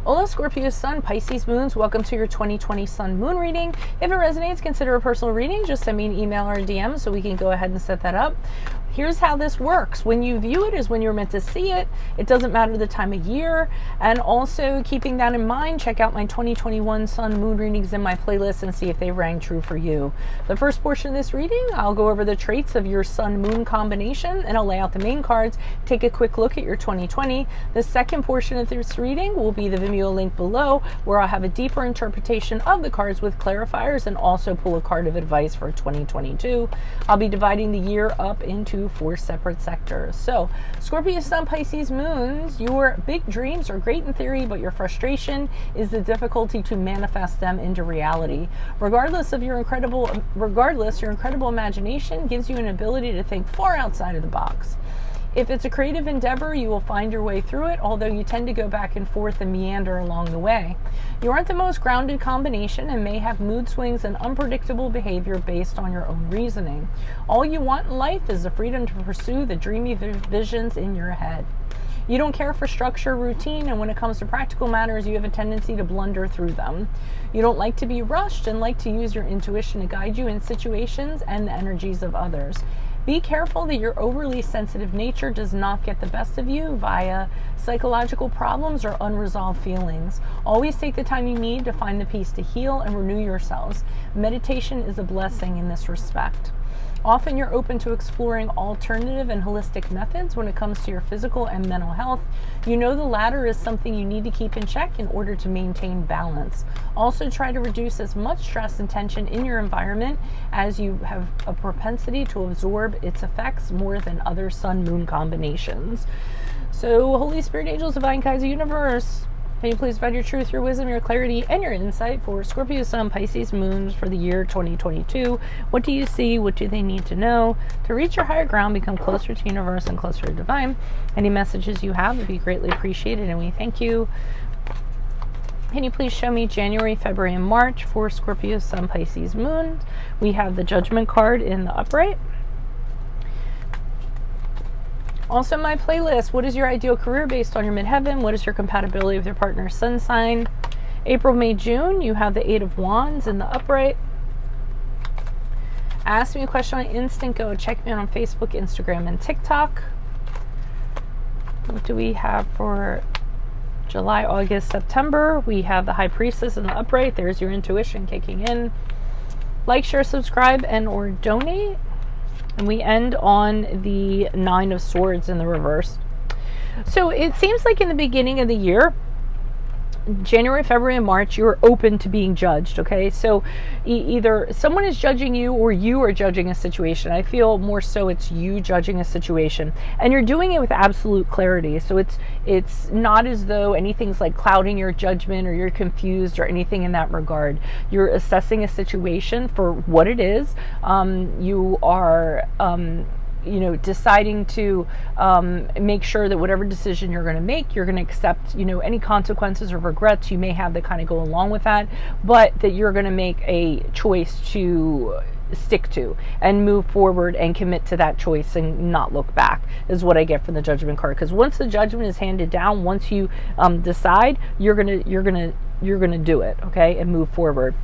Hola Scorpio Sun, Pisces Moons, welcome to your 2020 Sun Moon reading. If it resonates, consider a personal reading. Just send me an email or a DM so we can go ahead and set that up. Here's how this works. When you view it is when you're meant to see it. It doesn't matter the time of year. And also keeping that in mind, check out my 2021 Sun Moon readings in my playlist and see if they rang true for you. The first portion of this reading, I'll go over the traits of your Sun Moon combination and I'll lay out the main cards, take a quick look at your 2020. The second portion of this reading will be the VIMEO link below, where I'll have a deeper interpretation of the cards with clarifiers and also pull a card of advice for 2022. I'll be dividing the year up into 4 separate sectors. So, Scorpio Sun, Pisces Moons, your big dreams are great in theory, but your frustration is the difficulty to manifest them into reality. Regardless, your incredible imagination gives you an ability to think far outside of the box. If it's a creative endeavor, you will find your way through it, although you tend to go back and forth and meander along the way. You aren't the most grounded combination and may have mood swings and unpredictable behavior based on your own reasoning. All you want in life is the freedom to pursue the dreamy visions in your head. You don't care for structure, routine, and when it comes to practical matters, you have a tendency to blunder through them. You don't like to be rushed and like to use your intuition to guide you in situations and the energies of others. Be careful that your overly sensitive nature does not get the best of you via psychological problems or unresolved feelings. Always take the time you need to find the peace to heal and renew yourselves. Meditation is a blessing in this respect. Often you're open to exploring alternative and holistic methods when it comes to your physical and mental health. You know the latter is something you need to keep in check in order to maintain balance. Also try to reduce as much stress and tension in your environment, as you have a propensity to absorb its effects more than other Sun-Moon combinations. So, Holy Spirit, angels, divine guides, universe, can you please provide your truth, your wisdom, your clarity, and your insight for Scorpio Sun, Pisces Moons for the year 2022? What do you see? What do they need to know to reach your higher ground, become closer to universe and closer to divine? Any messages you have would be greatly appreciated, and we thank you. Can you please show me January, February, and March for Scorpio Sun, Pisces Moons? We have the Judgment card in the upright. Also, my playlist, what is your ideal career based on your midheaven? What is your compatibility with your partner's sun sign? April, May, June, you have the 8 of Wands in the upright. Ask me a question on instant. Go check me out on Facebook, Instagram, and TikTok. What do we have for July, August, September? We have the High Priestess in the upright. There's your intuition kicking in. Like, share, subscribe, and or donate. And we end on the 9 of Swords in the reverse. So it seems like in the beginning of the year, January, February, and March, you're open to being judged, okay? So either someone is judging you or you are judging a situation. I feel more so it's you judging a situation. And you're doing it with absolute clarity. So it's not as though anything's like clouding your judgment or you're confused or anything in that regard. You're assessing a situation for what it is. You are deciding to make sure that whatever decision you're going to make, you're going to accept, any consequences or regrets you may have that kind of go along with that, but that you're going to make a choice to stick to and move forward and commit to that choice and not look back, is what I get from the Judgment card. Because once the judgment is handed down, once you decide, you're gonna do it, okay, and move forward.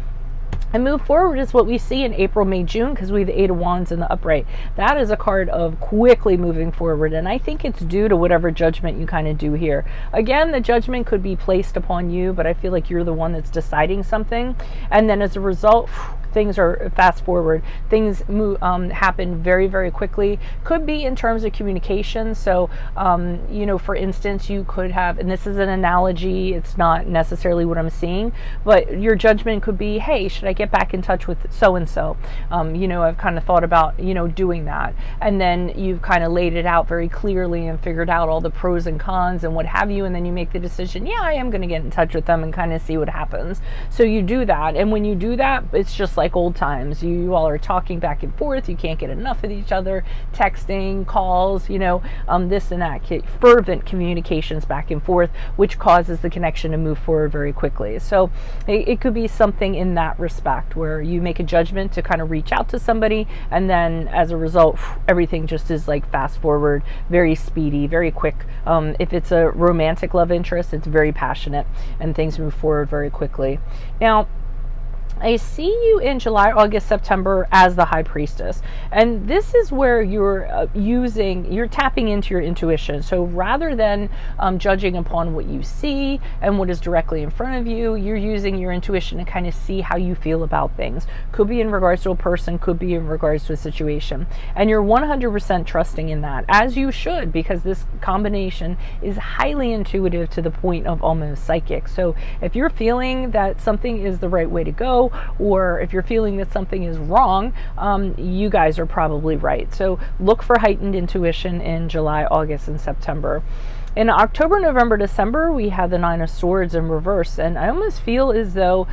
And move forward is what we see in April, May, June, because we have the 8 of Wands in the upright. That is a card of quickly moving forward, and I think it's due to whatever judgment you kind of do here. Again, the judgment could be placed upon you, but I feel like you're the one that's deciding something, and then as a result, things are fast forward. Things happen very, very quickly. Could be in terms of communication. So, for instance, you could have, and this is an analogy, it's not necessarily what I'm seeing, but your judgment could be, hey, should I get back in touch with so-and-so? I've kind of thought about, doing that. And then you've kind of laid it out very clearly and figured out all the pros and cons and what have you. And then you make the decision, yeah, I am going to get in touch with them and kind of see what happens. So you do that. And when you do that, it's just like, like old times. You all are talking back and forth. You can't get enough of each other, texting, calls, this and that, fervent communications back and forth, which causes the connection to move forward very quickly. So it could be something in that respect where you make a judgment to kind of reach out to somebody, and then as a result, everything just is like fast forward, very speedy, very quick. If it's a romantic love interest, it's very passionate and things move forward very quickly. Now, I see you in July, August, September as the High Priestess. And this is where you're you're tapping into your intuition. So rather than judging upon what you see and what is directly in front of you, you're using your intuition to kind of see how you feel about things. Could be in regards to a person, could be in regards to a situation. And you're 100% trusting in that, as you should, because this combination is highly intuitive to the point of almost psychic. So if you're feeling that something is the right way to go, or if you're feeling that something is wrong, you guys are probably right. So look for heightened intuition in July, August, and September. In October, November, December, we have the Nine of Swords in reverse, and I almost feel as though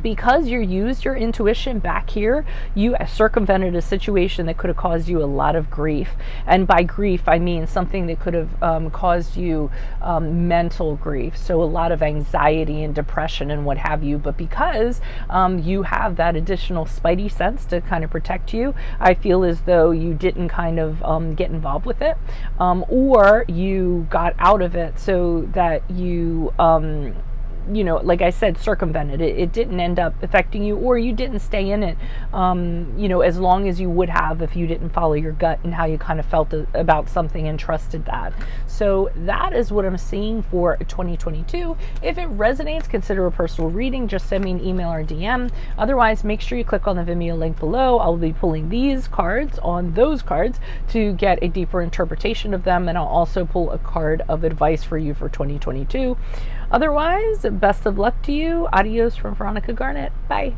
because you used your intuition back here, you circumvented a situation that could have caused you a lot of grief. And by grief, I mean something that could have caused you mental grief. So a lot of anxiety and depression and what have you. But because you have that additional spidey sense to kind of protect you, I feel as though you didn't kind of get involved with it, or you got out of it so that you like I said, circumvented it. It didn't end up affecting you, or you didn't stay in it, as long as you would have if you didn't follow your gut and how you kind of felt about something and trusted that. So that is what I'm seeing for 2022. If it resonates, consider a personal reading. Just send me an email or DM. Otherwise, make sure you click on the Vimeo link below. I'll be pulling these cards on those cards to get a deeper interpretation of them, and I'll also pull a card of advice for you for 2022. Otherwise, best of luck to you. Adios from Veronica Garnett. Bye.